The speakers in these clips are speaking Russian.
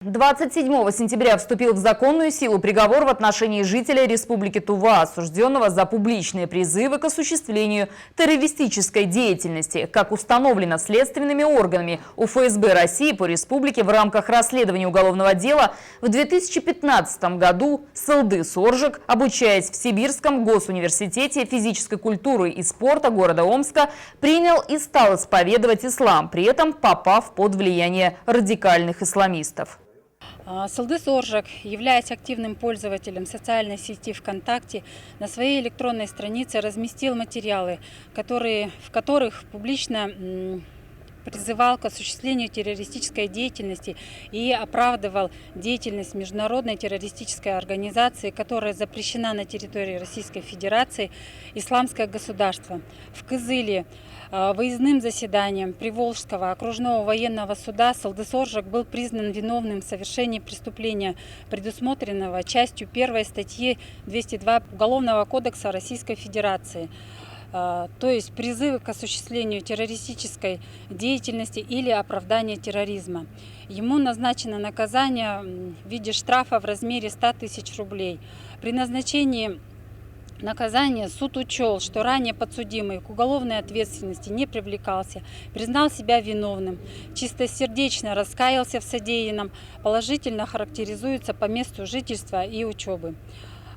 27 сентября вступил в законную силу приговор в отношении жителя Республики Тува, осужденного за публичные призывы к осуществлению террористической деятельности, как установлено следственными органами УФСБ России по республике в рамках расследования уголовного дела. В 2015 году Сылдыс Оржик, обучаясь в Сибирском госуниверситете физической культуры и спорта города Омска, принял и стал исповедовать ислам, при этом попав под влияние радикальных исламистов. Сылдыс Оржик, являясь активным пользователем социальной сети ВКонтакте, на своей электронной странице разместил материалы, в которых публично призывал к осуществлению террористической деятельности и оправдывал деятельность международной террористической организации, которая запрещена на территории Российской Федерации, Исламское государство. В Кызыле выездным заседанием Приволжского окружного военного суда Сылдыс Оржик был признан виновным в совершении преступления, предусмотренного частью 1 статьи 202 Уголовного кодекса Российской Федерации. То есть призывы к осуществлению террористической деятельности или оправдания терроризма. Ему назначено наказание в виде штрафа в размере 100 тысяч рублей. При назначении наказания суд учел, что ранее подсудимый к уголовной ответственности не привлекался, признал себя виновным, чистосердечно раскаялся в содеянном, положительно характеризуется по месту жительства и учебы.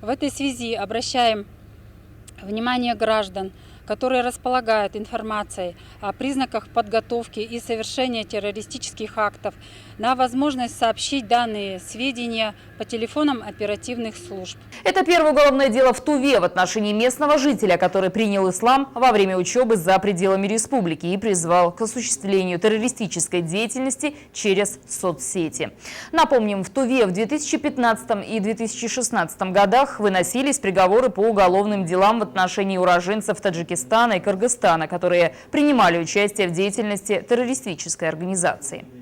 В этой связи обращаем внимание граждан, которые располагают информацией о признаках подготовки и совершения террористических актов, на возможность сообщить данные сведения по телефонам оперативных служб. Это первое уголовное дело в Туве в отношении местного жителя, который принял ислам во время учебы за пределами республики и призвал к осуществлению террористической деятельности через соцсети. Напомним, в Туве в 2015 и 2016 годах выносились приговоры по уголовным делам в отношении уроженцев Таджикистана и Кыргызстана, которые принимали участие в деятельности террористической организации.